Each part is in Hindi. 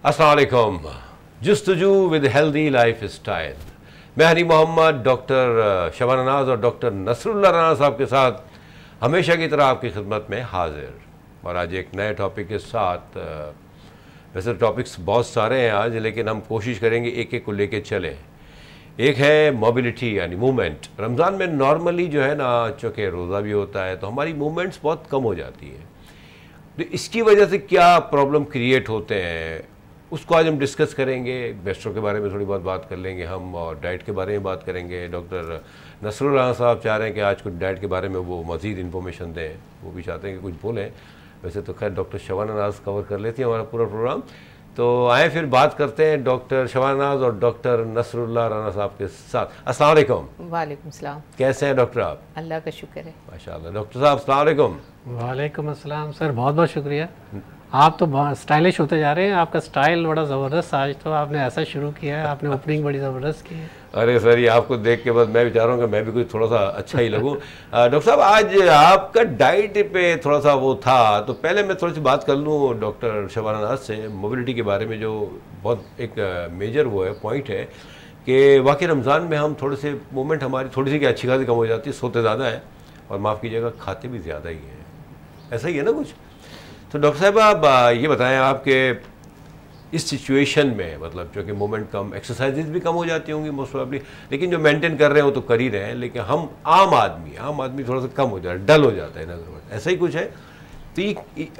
अस्सलाम वालेकुम। जुस्तजू विद हेल्दी लाइफ स्टाइल। मैं हनी मोहम्मद, डॉक्टर शबाना नाज और डॉक्टर नसरुल्लाह राना साहब के साथ हमेशा की तरह आपकी खिदमत में हाजिर। और आज एक नए टॉपिक के साथ, वैसे टॉपिक्स बहुत सारे हैं आज, लेकिन हम कोशिश करेंगे एक एक को लेके चलें। एक है मोबिलिटी यानी मूवमेंट। रमज़ान में नॉर्मली जो है ना, चूँकि रोज़ा भी होता है तो हमारी मूवमेंट्स बहुत कम हो जाती है। तो इसकी वजह से क्या प्रॉब्लम क्रिएट होते हैं, उसको आज हम डिस्कस करेंगे। गैस्ट्रो के बारे में थोड़ी बहुत बात कर लेंगे हम, और डाइट के बारे में बात करेंगे। डॉक्टर नसरुल्लाह साहब चाह रहे हैं कि आज कुछ डाइट के बारे में वो मज़ीद इन्फॉर्मेशन दें, वो भी चाहते हैं कि कुछ बोलें। वैसे तो खैर डॉक्टर शबाना नाज कवर कर लेती हैं हमारा पूरा प्रोग्राम। तो आए फिर बात करते हैं डॉक्टर शबाना नाज और डॉक्टर नसरुल्लाह राना साहब के साथ। अस्सलाम वालेकुम। वालेकुम सलाम। कैसे हैं डॉक्टर आप? अल्लाह का शुक्र है। माशाल्लाह। डॉक्टर साहब अस्सलाम वालेकुम। वालेकुम अस्सलाम सर, बहुत बहुत शुक्रिया। आप तो बहुत स्टाइलिश होते जा रहे हैं, आपका स्टाइल बड़ा ज़बरदस्त। आज तो आपने ऐसा शुरू किया है, आपने ओपनिंग बड़ी ज़बरदस्त की है। अरे सर, ये आपको देख के बाद मैं भी चाह रहा हूँ कि मैं भी कुछ थोड़ा सा अच्छा ही लगूँ। डॉक्टर साहब, आज आपका डाइट पे थोड़ा सा वो था, तो पहले मैं थोड़ी सी बात कर लूँ डॉक्टर शबाना नाज से मोबिलिटी के बारे में, जो बहुत एक मेजर वो है पॉइंट है कि वाकई रमज़ान में हम थोड़े से मूवमेंट हमारी थोड़ी सी अच्छी खासी कम हो जाती है, सोते ज़्यादा है और माफ़ कीजिएगा खाते भी ज़्यादा ही हैं। ऐसा ही है ना कुछ? तो डॉक्टर साहब, आप ये बताएं, आपके इस सिचुएशन में, मतलब जो कि मूवमेंट कम, एक्सरसाइजेज भी कम हो जाती होंगी मोस्ट प्रॉब्ली, लेकिन जो मेंटेन कर रहे हो तो कर ही रहे हैं, लेकिन हम आम आदमी थोड़ा सा कम हो जाता है, डल हो जाता है इन अदर वर्ड, ऐसा ही कुछ है? तो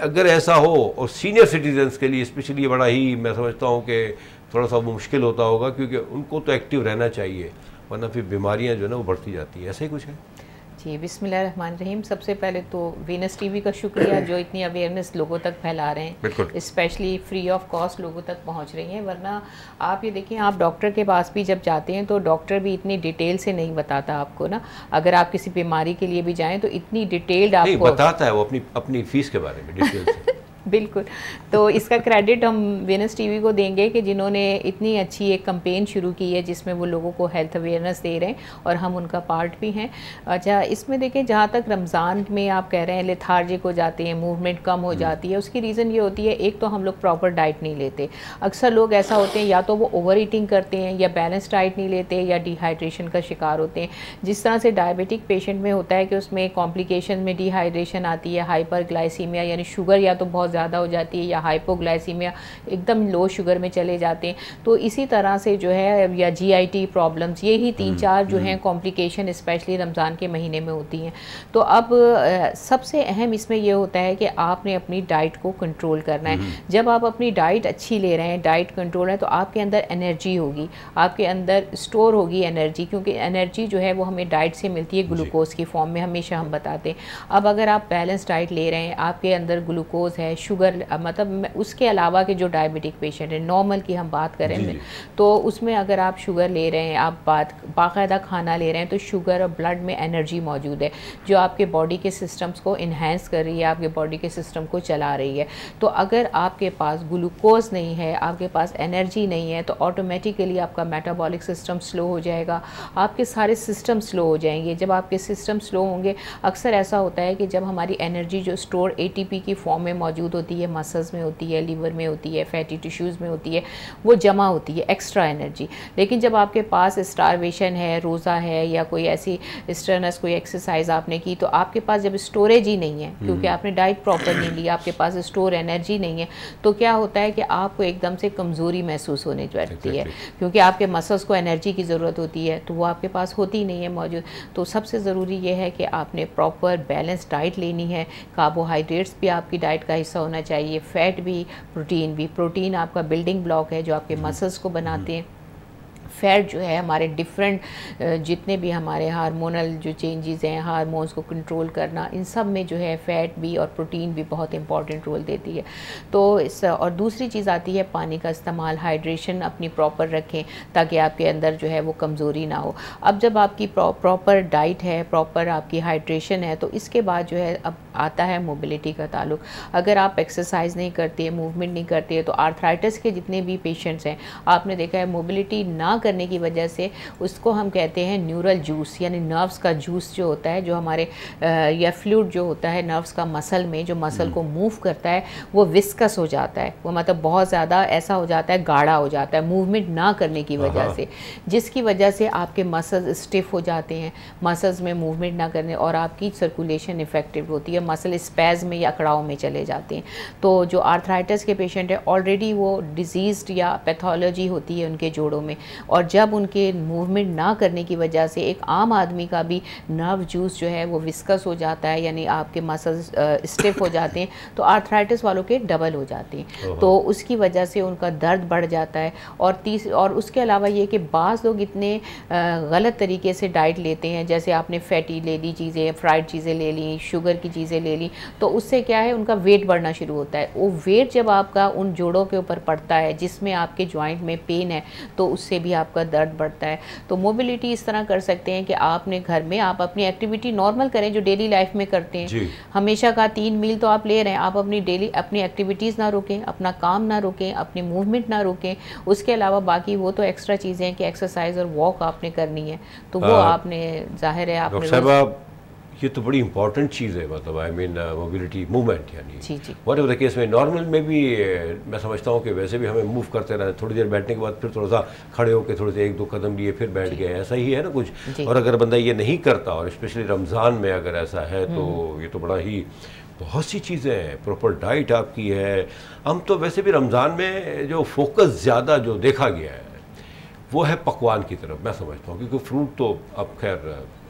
अगर ऐसा हो, और सीनियर सिटीजन्स के लिए स्पेशली बड़ा ही मैं समझता हूँ कि थोड़ा सा वो मुश्किल होता होगा, क्योंकि उनको तो एक्टिव रहना चाहिए, वरना फिर बीमारियाँ जो है ना वो बढ़ती जाती हैं। ऐसा ही कुछ है? जी, बिस्मिल्लाहिर्रहमानिर्रहीम। सबसे पहले तो वीनस टीवी का शुक्रिया जो इतनी अवेयरनेस लोगों तक फैला रहे हैं, स्पेशली फ्री ऑफ कॉस्ट लोगों तक पहुंच रही हैं। वरना आप ये देखिए, आप डॉक्टर के पास भी जब जाते हैं तो डॉक्टर भी इतनी डिटेल से नहीं बताता आपको ना। अगर आप किसी बीमारी के लिए भी जाएं तो इतनी डिटेल्ड आपको बताता है वो अपनी फीस के बारे में डिटेल से। बिल्कुल। तो इसका क्रेडिट हम वीनस टीवी को देंगे कि जिन्होंने इतनी अच्छी एक कैंपेन शुरू की है जिसमें वो लोगों को हेल्थ अवेयरनेस दे रहे हैं, और हम उनका पार्ट भी हैं। अच्छा, इसमें देखें, जहाँ तक रमज़ान में आप कह रहे हैं लेथार्जिक हो जाते हैं, मूवमेंट कम हो जाती है, उसकी रीज़न ये होती है, एक तो हम लोग प्रॉपर डाइट नहीं लेते। अक्सर लोग ऐसा होते हैं, या तो वो ओवर ईटिंग करते हैं, या बैलेंस डाइट नहीं लेते, या डिहाइड्रेशन का शिकार होते हैं। जिस तरह से डायबिटिक पेशेंट में होता है कि उसमें कॉम्प्लिकेशन में डिहाइड्रेशन आती है, हाइपरग्लाइसीमिया यानी शुगर या तो बहुत ज़्यादा हो जाती है, या हाइपोग्लाइसीमिया एकदम लो शुगर में चले जाते हैं। तो इसी तरह से जो है, या जीआईटी प्रॉब्लम्स, ये ही 3-4 जो हैं कॉम्प्लिकेशन स्पेशली रमज़ान के महीने में होती हैं। तो अब सबसे अहम इसमें यह होता है कि आपने अपनी डाइट को कंट्रोल करना है। जब आप अपनी डाइट अच्छी ले रहे हैं, डाइट कंट्रोल है, तो आपके अंदर एनर्जी होगी, आपके अंदर स्टोर होगी एनर्जी, क्योंकि एनर्जी जो है वो हमें डाइट से मिलती है ग्लूकोज की फॉर्म में, हमेशा हम बताते हैं। अब अगर आप बैलेंस डाइट ले रहे हैं, आपके अंदर ग्लूकोज है, शुगर, मतलब उसके अलावा के जो डायबिटिक पेशेंट है, नॉर्मल की हम बात करें तो उसमें अगर आप शुगर ले रहे हैं, आप बाकायदा खाना ले रहे हैं, तो शुगर और ब्लड में एनर्जी मौजूद है जो आपके बॉडी के सिस्टम्स को इन्हेंस कर रही है, आपके बॉडी के सिस्टम को चला रही है। तो अगर आपके पास ग्लूकोज नहीं है, आपके पास एनर्जी नहीं है, तो ऑटोमेटिकली आपका मेटाबॉलिक सिस्टम स्लो हो जाएगा, आपके सारे सिस्टम स्लो हो जाएंगे। जब आपके सिस्टम स्लो होंगे, अक्सर ऐसा होता है कि जब हमारी एनर्जी जो स्टोर एटीपी की फॉर्म में मौजूद होती है, मसल्स में होती है, लीवर में होती है, फैटी टिश्यूज़ में होती है, वो जमा होती है एक्स्ट्रा एनर्जी। लेकिन जब आपके पास स्टारवेशन है, रोज़ा है, या कोई ऐसी स्ट्रेनस कोई एक्सरसाइज आपने की, तो आपके पास जब स्टोरेज ही नहीं है, क्योंकि आपने डाइट प्रॉपर नहीं ली, आपके पास स्टोर एनर्जी नहीं है, तो क्या होता है कि आपको एकदम से कमज़ोरी महसूस होने लगती है, क्योंकि आपके मसल्स को एनर्जी की ज़रूरत होती है, तो वो आपके पास होती नहीं है मौजूद। तो सबसे ज़रूरी ये है कि आपने प्रॉपर बैलेंस डाइट लेनी है। कार्बोहाइड्रेट्स भी आपकी डाइट का हिस्सा होना चाहिए, फैट भी, प्रोटीन भी। प्रोटीन आपका बिल्डिंग ब्लॉक है जो आपके मसल्स को बनाते हैं। फैट जो है हमारे डिफरेंट जितने भी हमारे हार्मोनल जो चेंजेस हैं, हार्मोन्स को कंट्रोल करना, इन सब में जो है फैट भी और प्रोटीन भी बहुत इंपॉर्टेंट रोल देती है। तो और दूसरी चीज़ आती है पानी का इस्तेमाल, हाइड्रेशन अपनी प्रॉपर रखें ताकि आपके अंदर जो है वो कमज़ोरी ना हो। अब जब आपकी प्रॉपर डाइट है, प्रॉपर आपकी हाइड्रेशन है, तो इसके बाद जो है अब आता है मोबिलिटी का ताल्लुक। अगर आप एक्सरसाइज नहीं करते हैं, मूवमेंट नहीं करते हैं, तो आर्थराइटिस के जितने भी पेशेंट्स हैं, आपने देखा है मोबिलिटी ना करने की वजह से उसको हम कहते हैं न्यूरल जूस, यानी नर्व्स का जूस जो होता है, जो हमारे या फ्लूइड जो होता है नर्व्स का मसल में, जो मसल को मूव करता है, वो विस्कस हो जाता है, वो मतलब बहुत ज़्यादा ऐसा हो जाता है, गाढ़ा हो जाता है मूवमेंट ना करने की वजह से, जिसकी वजह से आपके मसल्स स्टिफ हो जाते हैं, मसल्स में मूवमेंट ना करने, और आपकी सर्कुलेशन इफेक्टिव होती है, मसल स्पैज़ में या अकड़ाव में चले जाते हैं। तो जो आर्थराइटिस के पेशेंट है ऑलरेडी वो डिजीज़्ड या पैथोलॉजी होती है उनके जोड़ों में, और जब उनके मूवमेंट ना करने की वजह से एक आम आदमी का भी नर्व जूस जो है वो विस्कस हो जाता है, यानी आपके मसल्स स्टिफ हो जाते हैं, तो आर्थराइटिस वालों के डबल हो जाते हैं, तो उसकी वजह से उनका दर्द बढ़ जाता है। और उसके अलावा ये कि बाज़ लोग इतने गलत तरीके से डाइट लेते हैं, जैसे आपने फैटी ले ली चीज़ें, फ्राइड चीज़ें ले ली, शुगर की चीज़ें ले ली, तो उससे क्या है उनका वेट बढ़ना शुरू होता है। वो वेट जब आपका उन जोड़ों के ऊपर पड़ता है जिसमें आपके जॉइंट में पेन है, तो उससे भी आपका दर्द बढ़ता है। तो मोबिलिटी इस तरह कर सकते हैं कि आपने घर में आप अपनी एक्टिविटी नॉर्मल करें जो डेली लाइफ में करते हैं, हमेशा का 3 मील तो आप ले रहे हैं, आप अपनी डेली अपनी एक्टिविटीज़ ना रोकें, अपना काम ना रोकें, अपनी मूवमेंट ना रोकें। उसके अलावा बाकी वो तो एक्स्ट्रा चीज़ें हैं कि एक्सरसाइज और वॉक आपने करनी है, तो वो आपने जाहिर है आपने ये तो बड़ी इंपॉर्टेंट चीज़ है, मतलब आई मीन मोबिलिटी मूवमेंट, यानी जी व्हाट एवर द केस में नॉर्मल में भी मैं समझता हूँ कि वैसे भी हमें मूव करते रहना, थोड़ी देर बैठने के बाद फिर थोड़ा सा खड़े होकर थोड़े से 1-2 कदम लिए फिर बैठ गए, ऐसा ही है ना कुछ। और अगर बंदा ये नहीं करता, और स्पेशली रमज़ान में अगर ऐसा है तो ये तो बड़ा ही, बहुत सी चीज़ें हैं, प्रॉपर डाइट आपकी है। हम तो वैसे भी रमज़ान में जो फोकस ज़्यादा जो देखा गया है वो है पकवान की तरफ, मैं समझता हूँ, क्योंकि फ्रूट तो अब खैर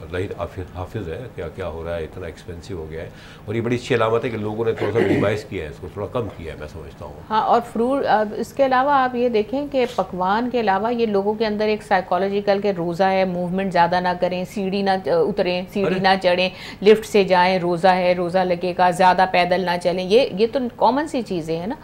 अल्लाह हाफिज़ है, क्या क्या हो रहा है, इतना एक्सपेंसिव हो गया है, और ये बड़ी अच्छी अलामत है कि लोगों ने थोड़ा सा मिनिमाइज़ किया है, इसको थोड़ा कम किया है, मैं समझता हूँ। हाँ, और फ्रूट, इसके अलावा आप ये देखें कि पकवान के अलावा ये लोगों के अंदर एक साइकोलॉजिकल के रोज़ा है, मूवमेंट ज़्यादा ना करें, सीढ़ी ना उतरें, सीढ़ी ना चढ़ें, लिफ्ट से जाएँ, रोज़ा है, रोज़ा लगेगा, ज़्यादा पैदल ना चलें, ये तो कॉमन सी चीज़ें हैं ना।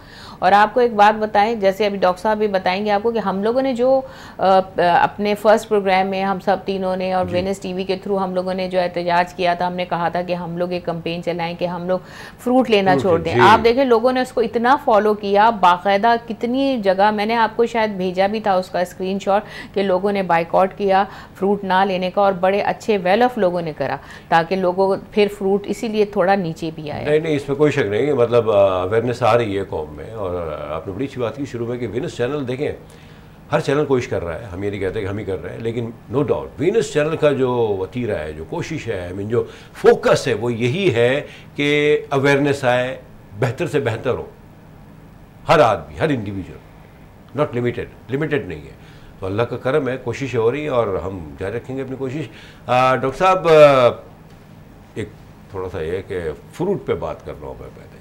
और आपको एक बात बताएं, जैसे अभी डॉक्टर साहब भी बताएंगे आपको कि हम लोगों ने जो अपने फर्स्ट प्रोग्राम में हम सब तीनों ने और वेनस टीवी के थ्रू हम लोगों ने जो एहतजाज किया था, हमने कहा था कि हम लोग एक कैंपेन चलाएं कि हम लोग फ्रूट लेना छोड़ दें। आप देखें लोगों ने उसको इतना फॉलो किया, बाकायदा कितनी जगह, मैंने आपको शायद भेजा भी था उसका स्क्रीनशॉट, कि लोगों ने बाइकआउट किया फ्रूट ना लेने का, और बड़े अच्छे वेल ऑफ लोगों ने करा, ताकि लोगों फिर फ्रूट इसीलिए थोड़ा नीचे भी आया। नहीं, इसमें कोई शक नहीं, मतलब अवेयरनेस आ रही है कौम में। और आपने बड़ी अच्छी बात की शुरू में कि वीनस चैनल देखें, हर चैनल कोशिश कर रहा है, हम ये नहीं कहते कि हम ही कर रहे हैं, लेकिन नो डाउट वीनस चैनल का जो वतीरा है, जो कोशिश है, आई मीन जो फोकस है, वो यही है कि अवेयरनेस आए, बेहतर से बेहतर हो, हर आदमी, हर इंडिविजुअल, नॉट लिमिटेड नहीं है। तो अल्लाह का करम है, कोशिश हो रही है और हम जारी रखेंगे अपनी कोशिश। डॉक्टर साहब, एक थोड़ा सा ये कि फ्रूट पे बात कर रहा हूँ मैं पहले,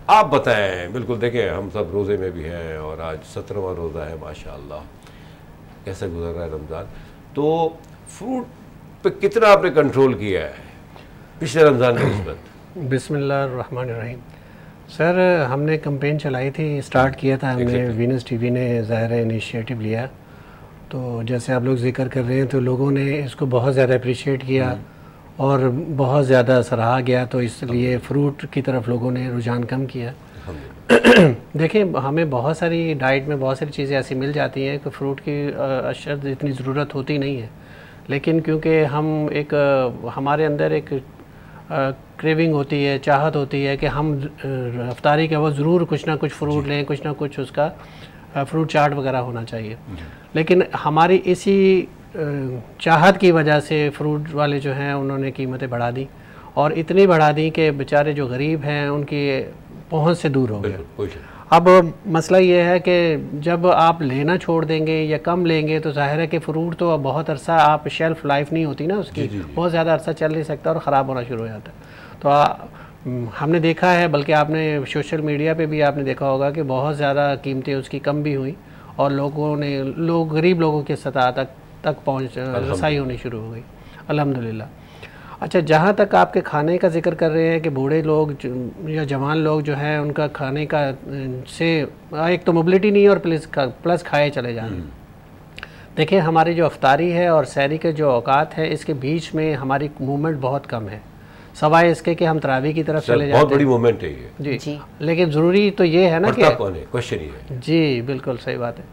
आप बताएं। बिल्कुल, देखें हम सब रोज़े में भी हैं और आज 17वां रोज़ा है, माशाअल्लाह, कैसा गुजर रहा है रमज़ान। तो फ्रूट पे कितना आपने कंट्रोल किया है पिछले रमज़ान की निस्बत? बिस्मिल्लाहिर्रहमानिर्रहीम। सर, हमने कैंपेन चलाई थी, स्टार्ट किया था हमने, वीनस टीवी ने ज़ाहिर इनिशिएटिव लिया, तो जैसे आप लोग जिक्र कर रहे हैं, तो लोगों ने इसको बहुत ज़्यादा अप्रिशिएट किया और बहुत ज़्यादा सराहा गया, तो इसलिए फ़्रूट की तरफ लोगों ने रुझान कम किया। देखिए, हमें बहुत सारी डाइट में बहुत सारी चीज़ें ऐसी मिल जाती हैं कि फ़्रूट की अशद इतनी ज़रूरत होती नहीं है, लेकिन क्योंकि हम एक हमारे अंदर एक क्रेविंग होती है, चाहत होती है कि हम रफ्तारी के वक्त ज़रूर कुछ ना कुछ फ़्रूट लें, कुछ ना कुछ उसका फ्रूट चाट वगैरह होना चाहिए, लेकिन हमारी इसी चाहत की वजह से फ्रूट वाले जो हैं उन्होंने कीमतें बढ़ा दी, और इतनी बढ़ा दी कि बेचारे जो गरीब हैं उनकी पहुंच से दूर हो गए। अब मसला ये है कि जब आप लेना छोड़ देंगे या कम लेंगे, तो जाहिर है कि फ्रूट तो अब बहुत अरसा, आप शेल्फ़ लाइफ नहीं होती ना उसकी, बहुत ज़्यादा अरसा चल नहीं सकता और ख़राब होना शुरू हो जाता है। तो हमने देखा है, बल्कि आपने सोशल मीडिया पे भी आपने देखा होगा कि बहुत ज़्यादा कीमतें उसकी कम भी हुई और गरीब लोगों की सतह तक पहुँच रसाई होनी शुरू हो गई, अल्हम्दुलिल्लाह। अच्छा, जहाँ तक आपके खाने का जिक्र कर रहे हैं कि बूढ़े लोग या जवान लोग जो हैं उनका खाने का से एक तो मोबिलिटी नहीं है और प्लस खाए चले जाना। देखिए, हमारी जो अफ्तारी है और सहरी के जो औकात है, इसके बीच में हमारी मूवमेंट बहुत कम है। सवाए इसके कि हम तरावी की तरफ चले जाते हैं। बहुत बड़ी मूवमेंट है ये जी। लेकिन ज़रूरी तो ये है ना कि कौन है, क्वेश्चन ये है। जी बिल्कुल सही बात है,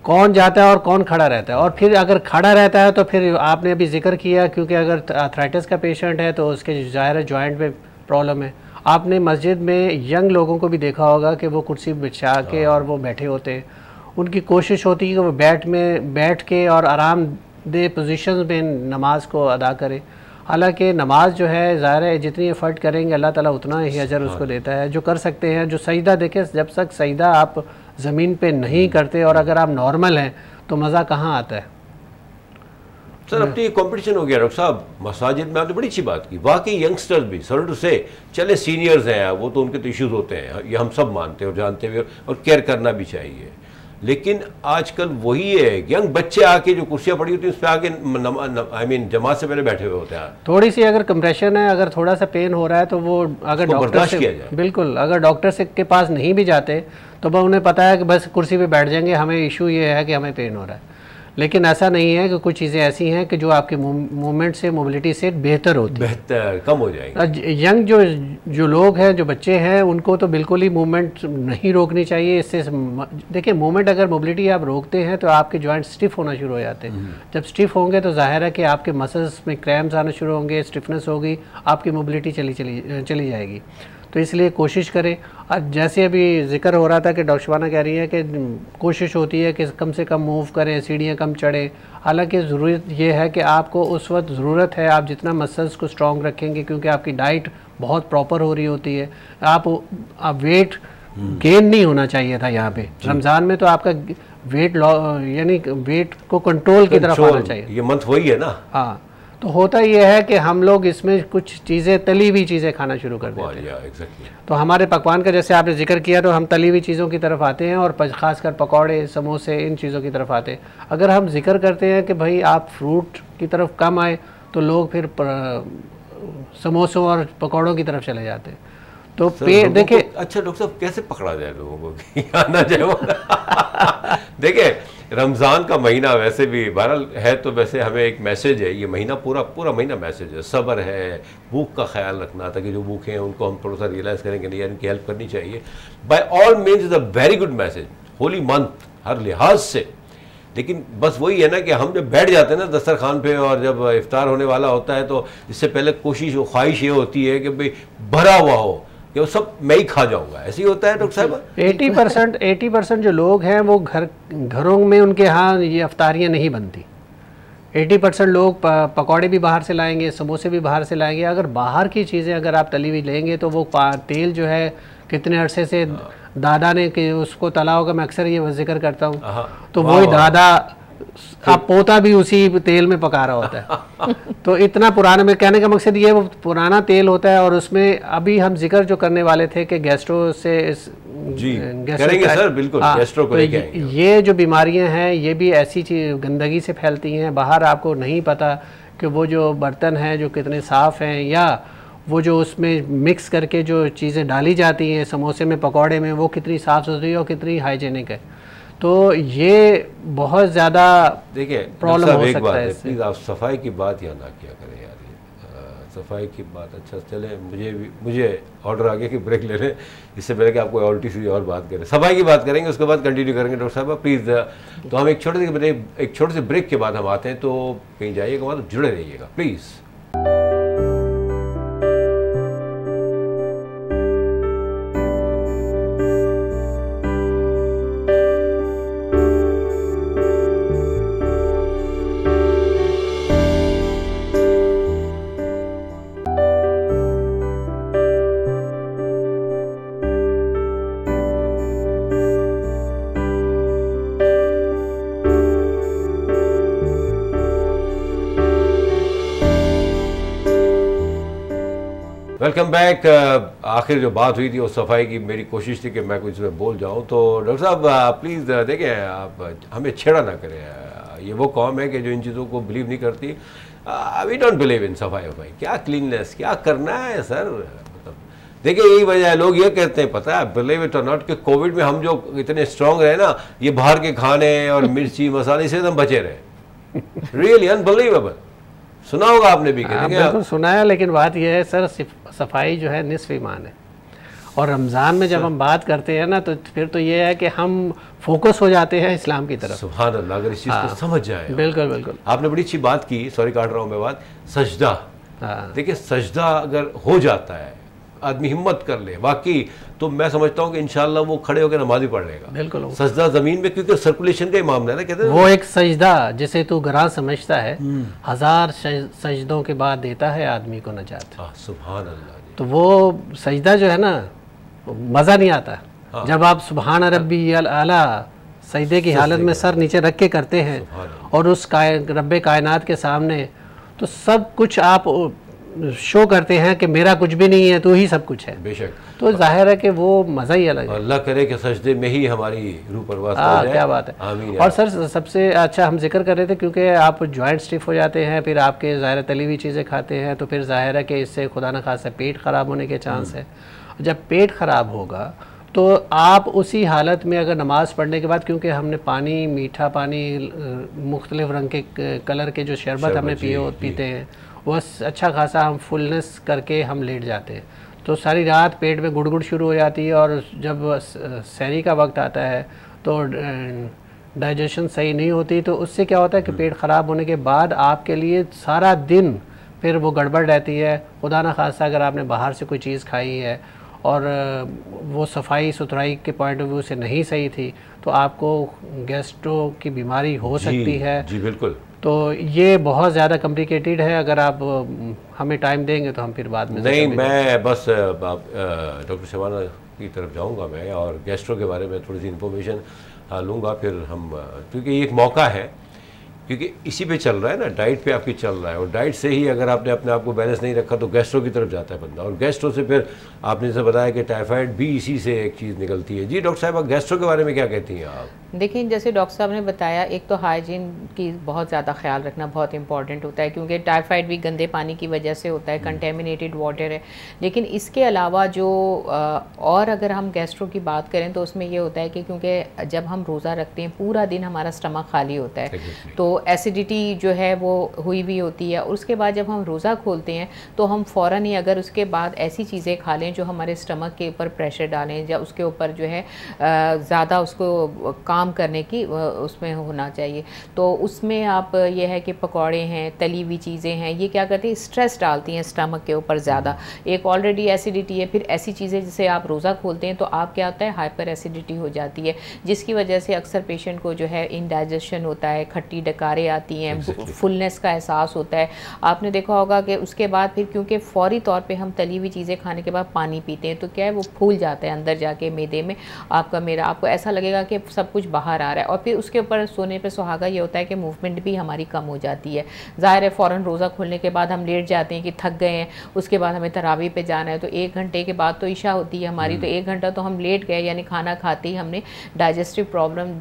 कौन जाता है और कौन खड़ा रहता है। और फिर अगर खड़ा रहता है तो फिर आपने अभी जिक्र किया, क्योंकि अगर आर्थराइटिस का पेशेंट है तो उसके ज़ाहिर है जॉइंट में प्रॉब्लम है। आपने मस्जिद में यंग लोगों को भी देखा होगा कि वो कुर्सी बिछा के और वो बैठे होते हैं, उनकी कोशिश होती है कि वो बैठ के और आरामदेह पोजीशन में नमाज को अदा करें। हालांकि नमाज जो है ज़ाहिर है जितनी एफर्ट करेंगे अल्लाह ताला उतना ही अजर उसको देता है। जो कर सकते हैं, जो सजदा देखें, जब तक सजदा आप ज़मीन पे नहीं करते और अगर आप नॉर्मल हैं तो मज़ा कहाँ आता है। सर अपनी कंपटीशन हो गया डॉक्टर साहब मसाजिद में, आपने बड़ी अच्छी बात की। वाकई यंगस्टर्स भी सॉरी टू से, चले सीनियर्स हैं वो तो उनके तो इश्यूज होते हैं, ये हम सब मानते हैं और जानते हुए, और केयर करना भी चाहिए। लेकिन आजकल वही है, यंग बच्चे आके जो कुर्सियाँ पड़ी होती हैं उस पर आके जमात से पहले बैठे हुए होते हैं। थोड़ी सी अगर कंप्रेशन है, अगर थोड़ा सा पेन हो रहा है तो वो अगर डॉक्टर से किया जाए, बिल्कुल अगर डॉक्टर से के पास नहीं भी जाते तो वह उन्हें पता है कि बस कुर्सी पे बैठ जाएंगे, हमें इशू ये है कि हमें पेन हो रहा है। लेकिन ऐसा नहीं है कि कुछ चीज़ें ऐसी हैं कि जो आपके मूवमेंट से, मोबिलिटी से बेहतर होती है, बेहतर कम हो जाएगी। यंग जो लोग हैं, जो बच्चे हैं, उनको तो बिल्कुल ही मूवमेंट नहीं रोकनी चाहिए। इससे देखिए, मूवमेंट अगर मोबिलिटी आप रोकते हैं तो आपके जॉइंट स्टिफ होना शुरू हो जाते हैं। जब स्टिफ होंगे तो जाहिर है कि आपके मसल्स में क्रैम्स आना शुरू होंगे, स्टिफनेस होगी, आपकी मोबिलिटी चली जाएगी। तो इसलिए कोशिश करें। आज जैसे अभी जिक्र हो रहा था कि डॉक्टर शबाना कह रही है कि कोशिश होती है कि कम से कम मूव करें, सीढ़ियाँ कम चढ़ें। हालांकि ज़रूरत ये है कि आपको उस वक्त ज़रूरत है, आप जितना मसल्स को स्ट्रॉन्ग रखेंगे, क्योंकि आपकी डाइट बहुत प्रॉपर हो रही होती है। आप वेट गेन नहीं होना चाहिए था यहाँ पे। रमज़ान में तो आपका वेट यानी वेट को कंट्रोल की तरफ आना चाहिए। ये मंथ वही है ना। हाँ, तो होता यह है कि हम लोग इसमें कुछ चीज़ें, तली हुई चीज़ें खाना शुरू कर देते हैं। exactly. तो हमारे पकवान का जैसे आपने जिक्र किया, तो हम तली हुई चीज़ों की तरफ आते हैं और ख़ासकर पकौड़े, समोसे, इन चीज़ों की तरफ आते हैं। अगर हम जिक्र करते हैं कि भाई आप फ्रूट की तरफ कम आए तो लोग फिर समोसों और पकौड़ों की तरफ चले जाते हैं। तो देखिए, अच्छा डॉक्टर साहब कैसे पकड़ा जाए लोगों को कि आना जाए। देखिए रमज़ान का महीना वैसे भी बहरहाल है, तो वैसे हमें एक मैसेज है, ये महीना पूरा महीना मैसेज है, सब्र है, भूख का ख्याल रखना, ताकि जो भूखे हैं उनको हम थोड़ा सा रियलाइज़ करें कि नहीं यार इनकी हेल्प करनी चाहिए। By all means is a very good message, holy month हर लिहाज से। लेकिन बस वही है ना कि हम जब बैठ जाते हैं ना दस्तरखान पे और जब इफ्तार होने वाला होता है तो इससे पहले कोशिश ख्वाहिश ये होती है कि भाई भरा हुआ हो, कि वो सब मैं ही खा जाऊंगा। ऐसे ही होता है डॉक्टर साहब। 80% जो लोग हैं वो घरों में उनके यहाँ ये अफ्तारियाँ नहीं बनती। 80% लोग पकौड़े भी बाहर से लाएंगे, समोसे भी बाहर से लाएंगे। अगर बाहर की चीज़ें अगर आप तली हुई लेंगे तो वो तेल जो है कितने अरसे से दादा ने कि उसको तला होगा, मैं अक्सर ये जिक्र करता हूँ, तो वही दादा आप पोता भी उसी तेल में पका रहा होता है। तो इतना पुराना, मैं कहने का मकसद ये वो पुराना तेल होता है। और उसमें अभी हम जिक्र जो करने वाले थे कि गैस्ट्रो से करेंगे सर, बिल्कुल गैस्ट्रो को लेके आएंगे। ये जो बीमारियां हैं ये भी ऐसी चीज गंदगी से फैलती हैं। बाहर आपको नहीं पता कि वो जो बर्तन हैं जो कितने साफ़ हैं, या वो जो उसमें मिक्स करके जो चीज़ें डाली जाती हैं समोसे में, पकौड़े में, वो कितनी साफ़ सुथरी और कितनी हाइजीनिक है। तो ये बहुत ज़्यादा देखिए प्रॉब्लम हो सकता है। प्लीज़ आप सफाई की बात यहाँ ना किया करें यार, सफाई की बात। अच्छा चले, मुझे ऑर्डर आ गया कि ब्रेक ले लें, इससे पहले कि आपको उल्टी सीधी और बात करें। सफाई की बात करेंगे, उसके बाद कंटिन्यू करेंगे डॉक्टर साहब प्लीज़। तो हम एक छोटे से ब्रेक के बाद हम आते हैं, तो कहीं जाइएगा वहाँ तो जुड़े रहिएगा प्लीज़। Welcome back. आखिर जो बात हुई थी वो सफाई की, मेरी कोशिश थी कि मैं कुछ इसमें बोल जाऊं। तो डॉक्टर साहब प्लीज़ देखें, आप हमें छेड़ा ना करें। ये वो कौम है कि जो इन चीज़ों को बिलीव नहीं करती। वी डोंट बिलीव इन सफाई। क्या क्लीननेस, क्या करना है सर। मतलब देखिए यही वजह है, लोग ये कहते हैं, पता है बिलीव इट और नॉट, कि कोविड में हम जो इतने स्ट्रॉन्ग रहे ना, ये बाहर के खाने और मिर्ची मसाले से हम बचे रहे। Really unbelievable. सुना होगा आपने भी? बिल्कुल सुना है, लेकिन बात यह है सर, सफाई जो है निस्फ ईमान है। और रमज़ान में जब हम बात करते हैं ना, तो फिर तो ये है कि हम फोकस हो जाते हैं इस्लाम की तरफ। सुभान अल्लाह, अगर इस चीज़ को समझ जाए। बिल्कुल बिल्कुल, आपने बड़ी अच्छी बात की, सॉरी काट रहा हूँ मैं बात, सजदा। देखिए सजदा अगर हो जाता है, आदमी हिम्मत कर ले वाकई, तो मैं समझता हूँ कि इंशाल्लाह वो खड़े होकर नमाज भी पढ़ लेगा। बिल्कुल, सजदा ज़मीन में, क्योंकि सर्कुलेशन का ही मामला है ना, कहते हैं वो एक सजदा जिसे तू गरा समझता है, 1000 सजदों के बाद देता है आदमी को नजात। सुभान अल्लाह। तो वो सजदा जो है ना, मज़ा नहीं आता जब आप सुभान रब्बी आला सजदे की हालत में सर नीचे रख के करते हैं और उस रब्बे कायनात के सामने, तो सब कुछ आप शो करते हैं कि मेरा कुछ भी नहीं है, तू ही सब कुछ है। बेशक, तो जाहिर है कि वो मज़ा ही अलग है। अल्लाह करे कि सजदे में ही हमारी रूह परवास हो जाए। क्या बात है। आमीन। और सर सबसे अच्छा हम जिक्र कर रहे थे, क्योंकि आप जॉइंट स्टिफ हो जाते हैं, फिर आपके ज़ाहिर तली हुई चीज़ें खाते हैं, तो फिर जाहिर है कि इससे खुदा न खासा पेट ख़राब होने के चांस है। जब पेट ख़राब होगा तो आप उसी हालत में अगर नमाज़ पढ़ने के बाद, क्योंकि हमने पानी, मीठा पानी, मुख्तलिफ़ रंग के कलर के जो शरबत हमने पीते हैं, वो अच्छा खासा हम फुलनेस करके हम लेट जाते हैं, तो सारी रात पेट में गुड़गुड़ शुरू हो जाती है। और जब सहरी का वक्त आता है तो डाइजेशन सही नहीं होती, तो उससे क्या होता है कि पेट ख़राब होने के बाद आपके लिए सारा दिन फिर वो गड़बड़ रहती है। खुदा न खासा अगर आपने बाहर से कोई चीज़ खाई है और वो सफाई सुथराई के पॉइंट ऑफ व्यू से नहीं सही थी, तो आपको गैस्ट्रो की बीमारी हो सकती है। जी बिल्कुल। तो ये बहुत ज़्यादा कॉम्प्लिकेटेड है। अगर आप हमें टाइम देंगे तो हम फिर बाद में नहीं, मैं बस डॉक्टर शबाना की तरफ जाऊंगा मैं, और गैस्ट्रो के बारे में थोड़ी सी इन्फॉर्मेशन लूँगा फिर हम, क्योंकि ये एक मौका है, क्योंकि इसी पे चल रहा है ना, डाइट पे आपकी चल रहा है, और डाइट से ही अगर आपने अपने आप को बैलेंस नहीं रखा तो गैस्ट्रो की तरफ जाता है बंदा, और गैस्ट्रो से फिर आपने जैसे बताया कि टाइफाइड भी इसी से एक चीज़ निकलती है। जी डॉक्टर साहब, गैस्ट्रो के बारे में क्या कहती हैं आप? देखिए, जैसे डॉक्टर साहब ने बताया, एक तो हाइजीन की बहुत ज़्यादा ख्याल रखना बहुत इंपॉर्टेंट होता है, क्योंकि टाइफाइड भी गंदे पानी की वजह से होता है, कंटेमिनेटेड वाटर है। लेकिन इसके अलावा जो और अगर हम गैस्ट्रो की बात करें तो उसमें ये होता है कि क्योंकि जब हम रोज़ा रखते हैं पूरा दिन हमारा स्टमक खाली होता है, तो एसिडिटी जो है वो हुई भी होती है। और उसके बाद जब हम रोज़ा खोलते हैं तो हम फ़ौरन ही अगर उसके बाद ऐसी चीज़ें खा लें जो हमारे स्टमक के ऊपर प्रेशर डालें, या उसके ऊपर जो है ज़्यादा उसको काम करने की उसमें होना चाहिए, तो उसमें आप ये है कि पकौड़े हैं, तली हुई चीज़ें हैं, ये क्या करती हैं, स्ट्रेस डालती हैं स्टमक के ऊपर ज़्यादा। एक ऑलरेडी एसिडिटी है, फिर ऐसी चीज़ें जिसे आप रोज़ा खोलते हैं तो आप क्या होता है, हाइपर एसिडिटी हो जाती है, जिसकी वजह से अक्सर पेशेंट को जो है इंडाइजेशन होता है, खट्टी डकारें आती हैं, फुलनेस का एहसास होता है। आपने देखा होगा कि उसके बाद फिर क्योंकि फ़ौरी तौर पे हम तली हुई चीज़ें खाने के बाद पानी पीते हैं, तो क्या है, वो फूल जाता है अंदर जाके मैदे में, आपको ऐसा लगेगा कि सब कुछ बाहर आ रहा है। और फिर उसके ऊपर सोने पे सुहागा ये होता है कि मूवमेंट भी हमारी कम हो जाती है। ज़ाहिर है फ़ौरन रोज़ा खोलने के बाद हम लेट जाते हैं कि थक गए हैं, उसके बाद हमें तरावी पे जाना है, तो 1 घंटे के बाद तो इशा होती है हमारी, तो 1 घंटा तो हम लेट गए, यानी खाना खाते ही हमने डाइजेस्टिव प्रॉब्लम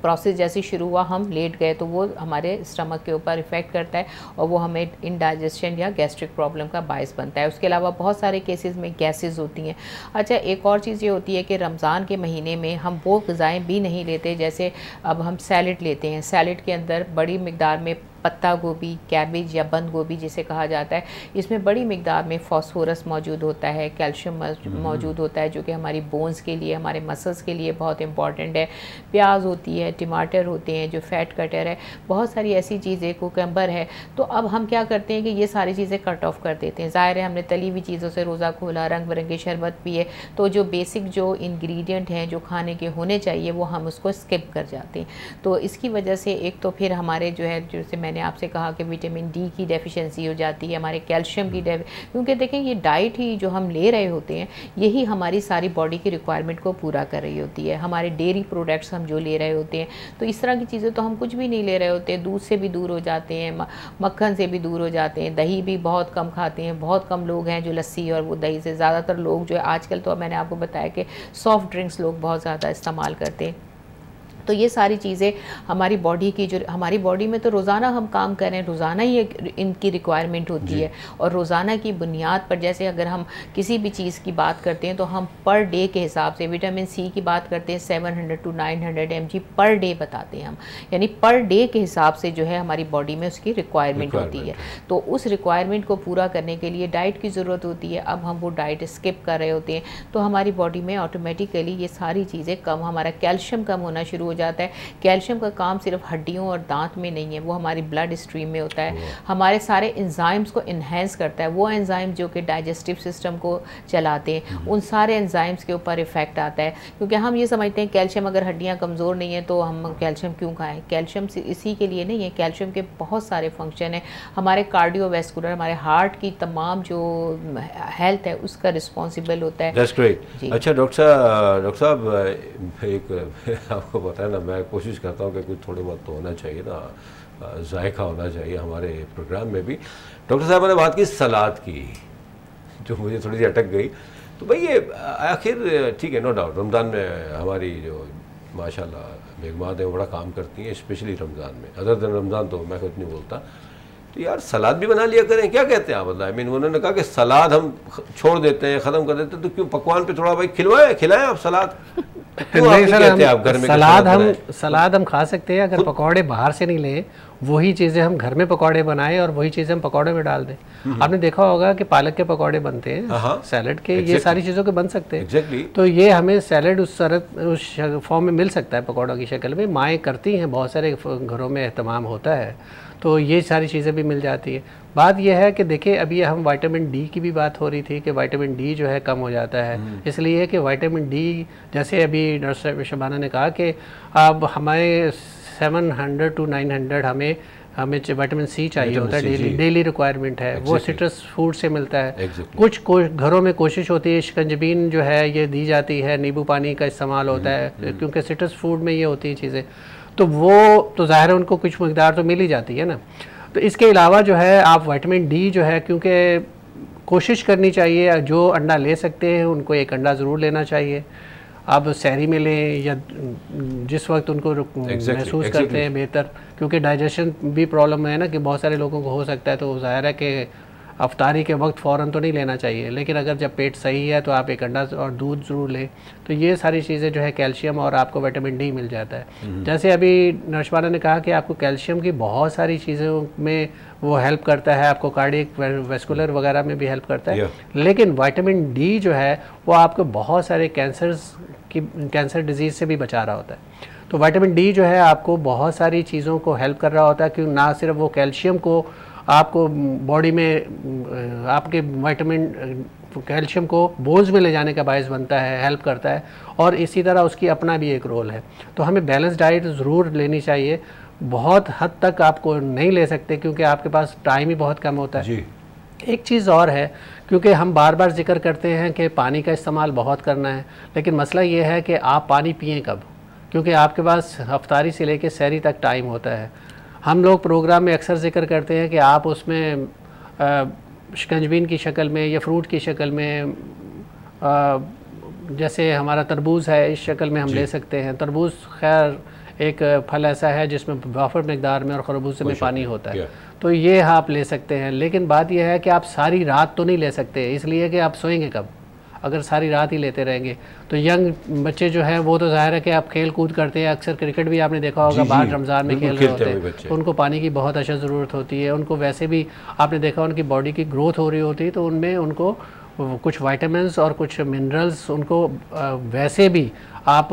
प्रोसेस जैसी शुरू हुआ, हम लेट गए, तो वो हमारे स्टमक के ऊपर इफ़ेक्ट करता है और वो हमें इंडाइजेशन या गैस्ट्रिक प्रॉब्लम का बायस बनता है। उसके अलावा बहुत सारे केसेस में गैसेस होती हैं। अच्छा, एक और चीज़ ये होती है कि रमज़ान के महीने में हम वो ग़िज़ाएँ भी नहीं लेते, जैसे अब हम सैलड लेते हैं, सैलड के अंदर बड़ी मिक़दार में पत्ता गोभी, कैबेज या बंद गोभी जिसे कहा जाता है, इसमें बड़ी मिक़दार में फास्फोरस मौजूद होता है, कैल्शियम मौजूद होता है, जो कि हमारी बोन्स के लिए, हमारे मसल्स के लिए बहुत इंपॉर्टेंट है। प्याज होती है, टमाटर होते हैं जो फैट कटर है, बहुत सारी ऐसी चीज़ें, कुकम्बर है। तो अब हम क्या करते हैं कि ये सारी चीज़ें कट ऑफ कर देते हैं। ज़ाहिर है हमने तली हुई चीज़ों से रोज़ा खोला, रंग बिरंगे शरबत पिए, तो जो बेसिक जो इंग्रेडिएंट हैं जो खाने के होने चाहिए वो हम उसको स्किप कर जाते हैं। तो इसकी वजह से एक तो फिर हमारे जो है, जैसे मैंने आपसे कहा कि विटामिन डी की डेफिशिएंसी हो जाती है, हमारे कैल्शियम की क्योंकि देखें ये डाइट ही जो हम ले रहे होते हैं यही हमारी सारी बॉडी की रिक्वायरमेंट को पूरा कर रही होती है। हमारे डेयरी प्रोडक्ट्स हम जो ले रहे होते हैं, तो इस तरह की चीज़ें तो हम कुछ भी नहीं ले रहे होते। दूध से भी दूर हो जाते हैं, मक्खन से भी दूर हो जाते हैं, दही भी बहुत कम खाते हैं। बहुत कम लोग हैं जो लस्सी और वो दही से, ज़्यादातर लोग जो है आजकल, तो मैंने आपको बताया कि सॉफ्ट ड्रिंक्स लोग बहुत ज़्यादा इस्तेमाल करते हैं। तो ये सारी चीज़ें हमारी बॉडी की, जो हमारी बॉडी में तो रोज़ाना हम काम कर रहे हैं, रोज़ाना ही इनकी रिक्वायरमेंट होती है। और रोज़ाना की बुनियाद पर जैसे अगर हम किसी भी चीज़ की बात करते हैं तो हम पर डे के हिसाब से विटामिन सी की बात करते हैं 700 to 900 mg पर डे बताते हैं हम, यानी पर डे के हिसाब से जो है हमारी बॉडी में उसकी रिक्वायरमेंट होती है। तो उस रिक्वायरमेंट को पूरा करने के लिए डाइट की ज़रूरत होती है। अब हम वो डाइट स्किप कर रहे होते हैं तो हमारी बॉडी में ऑटोमेटिकली ये सारी चीज़ें कम, हमारा कैल्शियम कम होना शुरू हो जाता है। कैल्शियम का काम सिर्फ हड्डियों और दांत में नहीं है, वो हमारी ब्लड स्ट्रीम में होता है, हमारे सारे एंजाइम्स को इन्हेंस करता है। वो एंजाइम जो कि डाइजेस्टिव सिस्टम को चलाते हैं, उन सारे एंजाइम्स के ऊपर इफेक्ट आता है। क्योंकि हम ये समझते हैं कैल्शियम, अगर हड्डियाँ कमज़ोर नहीं है तो हम कैल्शियम क्यों खाएं। कैल्शियम इसी के लिए नहीं है, कैल्शियम के बहुत सारे फंक्शन हैं। हमारे कार्डियोवैस्कुलर, हमारे हार्ट की तमाम जो हेल्थ है उसका रिस्पॉन्सिबल होता है। That's great. अच्छा डॉक्टर साहब एक आपको पता है ना, मैं कोशिश करता हूँ कि कुछ थोड़े बहुत तो होना चाहिए ना, जायका होना चाहिए हमारे प्रोग्राम में भी। डॉक्टर साहब ने बात की सलाद की, जो मुझे थोड़ी सी अटक गई। तो भाई ये आखिर ठीक है, नो डाउट रमज़ान में हमारी जो माशाल्लाह बेगमात है वो बड़ा काम करती हैं, स्पेशली रमज़ान में। अदर दिन रमज़ान तो मैं कुछ नहीं बोलता। तो यार सलाद भी बना लिया करें, क्या कहते हैं आप? मतलब आई मीन उन्होंने कहा कि सलाद हम छोड़ देते हैं, ख़त्म कर देते हैं, तो क्यों पकवान पे थोड़ा भाई खिलाएं आप सलाद। नहीं सर, सलाद हम खा सकते हैं अगर पकौड़े बाहर से नहीं लें, वही चीज़ें हम घर में पकौड़े बनाएं और वही चीज़ें हम पकौड़े में डाल दें। आपने देखा होगा कि पालक के पकौड़े बनते हैं, सैलड के, ये सारी चीज़ों के बन सकते हैं। तो ये हमें सैलड उस फॉर्म में मिल सकता है पकौड़ों की शक्ल में। माएँ करती हैं, बहुत सारे घरों में एहतमाम होता है, तो ये सारी चीज़ें भी मिल जाती है। बात यह है कि देखिए अभी हम विटामिन डी की भी बात हो रही थी कि विटामिन डी जो है कम हो जाता है, इसलिए कि विटामिन डी, जैसे अभी नर्स शबाना ने कहा कि अब हमारे 700 to 900 हमें विटामिन सी चाहिए होता है, डेली रिक्वायरमेंट है। वो सिट्रस फूड से मिलता है। कुछ घरों में कोशिश होती है, शिकंजबीन जो है ये दी जाती है, नींबू पानी का इस्तेमाल होता है, क्योंकि सिट्रस फूड में ये होती हैं चीज़ें, तो वो तो ज़ाहिर है उनको कुछ मकदार तो मिल ही जाती है ना। तो इसके अलावा जो है आप विटामिन डी जो है, क्योंकि कोशिश करनी चाहिए, जो अंडा ले सकते हैं उनको एक अंडा ज़रूर लेना चाहिए। आप सहरी में लें या जिस वक्त उनको महसूस करते हैं बेहतर, क्योंकि डाइजेशन भी प्रॉब्लम है ना कि बहुत सारे लोगों को हो सकता है। तो ज़ाहिर है कि अफ्तारी के वक्त फ़ौरन तो नहीं लेना चाहिए, लेकिन अगर जब पेट सही है तो आप एक अंडा और दूध ज़रूर लें। तो ये सारी चीज़ें जो है कैल्शियम और आपको विटामिन डी मिल जाता है। जैसे अभी नर्सवाना ने कहा कि आपको कैल्शियम की बहुत सारी चीज़ों में वो हेल्प करता है, आपको कार्डियक वेस्कुलर वगैरह में भी हेल्प करता है। लेकिन विटामिन डी जो है वो आपको बहुत सारे कैंसर डिजीज़ से भी बचा रहा होता है। तो विटामिन डी जो है आपको बहुत सारी चीज़ों को हेल्प कर रहा होता है, कि ना सिर्फ वो कैल्शियम को आपको बॉडी में आपके कैल्शियम को बोन्स में ले जाने का बायस बनता है, हेल्प करता है, और इसी तरह उसकी अपना भी एक रोल है। तो हमें बैलेंस डाइट ज़रूर लेनी चाहिए। बहुत हद तक आपको नहीं ले सकते क्योंकि आपके पास टाइम ही बहुत कम होता है जी। एक चीज़ और है, क्योंकि हम बार बार जिक्र करते हैं कि पानी का इस्तेमाल बहुत करना है, लेकिन मसला ये है कि आप पानी पिएं कब, क्योंकि आपके पास अफ्तारी से लेकर सहरी तक टाइम होता है। हम लोग प्रोग्राम में अक्सर जिक्र करते हैं कि आप उसमें शिकंजबीन की शक्ल में या फ्रूट की शक्ल में, जैसे हमारा तरबूज है इस शक्ल में हम ले सकते हैं। तरबूज खैर एक फल ऐसा है जिसमें वाफर मकदार में और खरबूजे में पानी होता है, तो ये आप ले सकते हैं। लेकिन बात यह है कि आप सारी रात तो नहीं ले सकते, इसलिए कि आप सोएंगे कब अगर सारी रात ही लेते रहेंगे। तो यंग बच्चे जो हैं वो तो ज़ाहिर है कि आप खेल कूद करते हैं, अक्सर क्रिकेट भी आपने देखा होगा बाहर रमज़ान में खेल रहे होते हैं, तो उनको पानी की बहुत अच्छा ज़रूरत होती है। उनको वैसे भी आपने देखा उनकी बॉडी की ग्रोथ हो रही होती है, तो उनमें उनको कुछ वाइटामिन्स और कुछ मिनरल्स उनको वैसे भी आप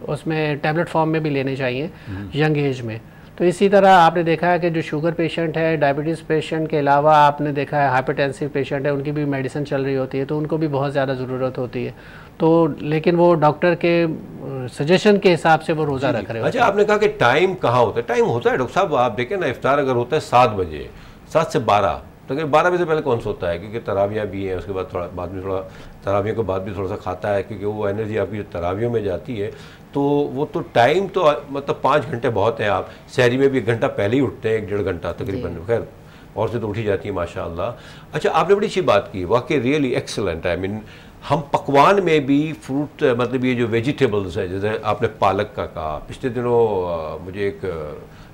उसमें टैबलेट फॉर्म में भी लेने चाहिए यंग एज में। तो इसी तरह आपने देखा है कि जो शुगर पेशेंट है, डायबिटीज़ पेशेंट के अलावा आपने देखा है हाइपरटेंसिव पेशेंट है, उनकी भी मेडिसिन चल रही होती है, तो उनको भी बहुत ज़्यादा ज़रूरत होती है। तो लेकिन वो डॉक्टर के सजेशन के हिसाब से वो रोज़ा रख रहे हैं। अच्छा, आपने कहा कि टाइम कहाँ होता है? टाइम होता है डॉक्टर साहब, आप देखें ना, इफ्तार अगर होता है 7 बजे, 7 से 12, तो अगर 12 बजे से पहले कौन सा होता है? क्योंकि तरावियाँ भी हैं, उसके बाद थोड़ा बाद में थोड़ा तरावियों के बाद भी थोड़ा सा खाता है, क्योंकि वो एनर्जी आपकी तरावियों में जाती है। तो वो तो टाइम तो मतलब 5 घंटे बहुत हैं। आप सहरी में भी 1 घंटा पहले ही उठते हैं, 1-1.5 घंटा तकरीबन, खैर और से तो उठी जाती है माशाअल्लाह। अच्छा, आपने बड़ी अच्छी बात की, वाकई रियली एक्सेलेंट। आई मीन हम पकवान में भी फ्रूट, मतलब ये जो वेजिटेबल्स है, जैसे आपने पालक का कहा, पिछले दिनों मुझे एक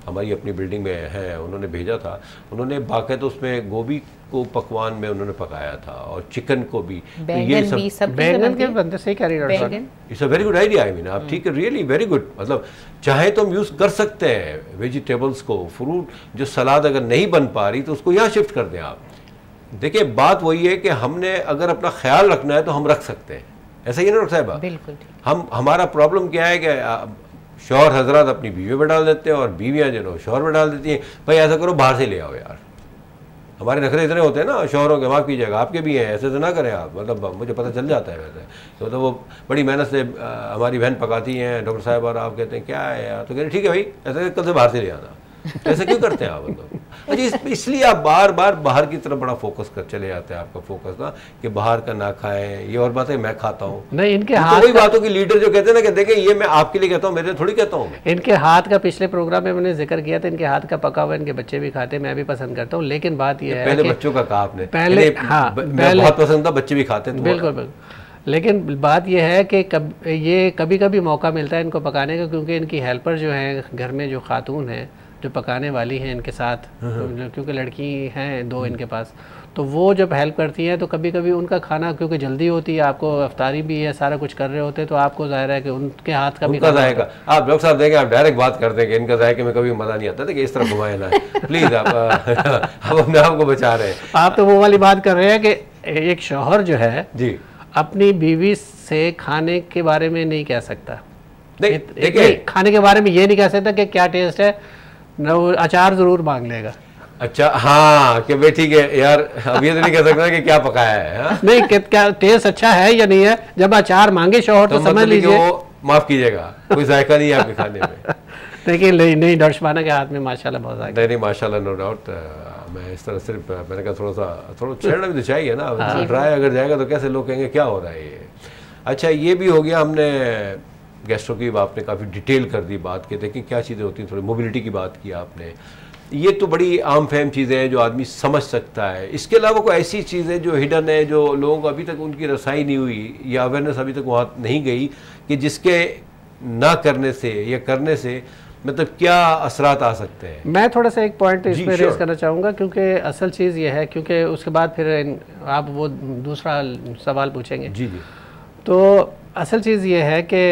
हमारी अपनी बिल्डिंग में है, उन्होंने भेजा था, उन्होंने बाकायदा उसमें गोभी को पकवान में उन्होंने पकाया था और चिकन को भी। तो ये सब बैंगन के बनते सही कह रही है। It's a very good idea, I mean आप ठीक है, रियली वेरी गुड। मतलब चाहे तो हम यूज़ कर सकते हैं वेजिटेबल्स को, फ्रूट जो सलाद अगर नहीं बन पा रही तो उसको यहाँ शिफ्ट कर दें आप। देखिए बात वही है कि हमने अगर अपना ख्याल रखना है तो हम रख सकते हैं, ऐसा ही ना डॉक्टर साहब? बिल्कुल। हमारा प्रॉब्लम क्या है कि शौहर हजरात अपनी बीवियों में डाल देते हैं और बीवियाँ जो शौहर में डाल देती हैं, भाई ऐसा करो बाहर से ले आओ यार। हमारे नखरे इतने होते हैं ना शौहरों के, माफ़ कीजिएगा आपके भी हैं, ऐसे तो ना करें आप, मतलब मुझे पता चल जाता है वैसे तो मतलब वो बड़ी मेहनत से हमारी बहन पकाती हैं डॉक्टर साहब, और आप कहते हैं क्या है यार, तो कह रहे ठीक है भाई ऐसा कल से बाहर से ले आना। ऐसा क्यों करते हैं आप? मतलब अच्छा, इसलिए आप बार बार बाहर की तरफ बड़ा फोकस कर चले जाते हैं, आपका फोकस ना कि बाहर का ना खाएं। ये और बात है मैं खाता हूँ नहीं, इनके हाथ वही बातों की लीडर जो कहते हैं ना कि देखें ये मैं आपके लिए कहता हूँ, मेरे थोड़ी कहता हूँ। इनके हाथ का पिछले प्रोग्राम में मैंने जिक्र किया था, इनके हाथ का पका हुआ इनके बच्चे भी खाते, मैं भी पसंद करता हूँ। लेकिन बात यह है पहले बच्चों का कहा आपने, पहले मैं बहुत पसंद था, बच्चे भी खाते हैं। बिल्कुल बिल्कुल। लेकिन बात यह है कि ये कभी कभी मौका मिलता है इनको पकाने का, क्योंकि इनकी हेल्पर जो है घर में, जो खातून हैं जो पकाने वाली हैं इनके साथ, क्योंकि लड़की हैं 2 इनके पास, तो वो जब हेल्प करती हैं तो कभी कभी उनका खाना, क्योंकि जल्दी होती है, आपको अफ्तारी भी है, सारा कुछ कर रहे होते हैं, तो आपको जाहिर है कि उनके हाथ का भी जाएगा। आप डॉक्टर साहब देखें, आप डायरेक्ट बात कर देंगे, इनका जायके में कभी मज़ा नहीं आता था कि इस तरह घुमाए ना प्लीज़ आप अपने आप को बचा रहे हैं। आप तो वो वाली बात कर रहे हैं कि एक शौहर जो है जी अपनी बीवी से खाने के बारे में नहीं कह सकता, नहीं खाने के बारे में ये नहीं कह सकता कि क्या टेस्ट है, न वो अचार जरूर मांग लेगा। अच्छा हाँ कि भाई ठीक है यार, अब ये तो नहीं कह सकता कि क्या पकाया है। हाँ? नहीं क्या टेस्ट अच्छा है या नहीं है, जब अचार मांगे शौहर तो समझ लीजिए वो माफ कीजिएगा कोई जायका नहीं है आपके खाने में। देखिए नहीं डॉक्टर शबाना के हाथ में माशाल्लाह बहुत जायका। नहीं माशाल्लाह नो डाउट। मैं इस तरह सिर्फ मैंने कहा थोड़ा छेड़ना भी तो चाहिए ना, ड्राई अगर जाएगा तो कैसे लोग कहेंगे क्या हो रहा है ये। अच्छा ये भी हो गया, हमने गैस्ट्रो की आपने काफ़ी डिटेल कर दी बात की, देखिए क्या चीज़ें होती हैं, थोड़ी मोबिलिटी की बात की आपने, ये तो बड़ी आम फहम चीज़ें हैं जो आदमी समझ सकता है। इसके अलावा कोई ऐसी चीज़ें जो हिडन है, जो लोगों को अभी तक उनकी रसाई नहीं हुई या अवेयरनेस अभी तक वहाँ नहीं गई, कि जिसके ना करने से या करने से मतलब क्या असरात आ सकते हैं? मैं थोड़ा सा एक पॉइंट इसमें रेज करना चाहूँगा, क्योंकि असल चीज़ ये है, क्योंकि उसके बाद फिर आप वो दूसरा सवाल पूछेंगे। जी जी। तो असल चीज़ ये है कि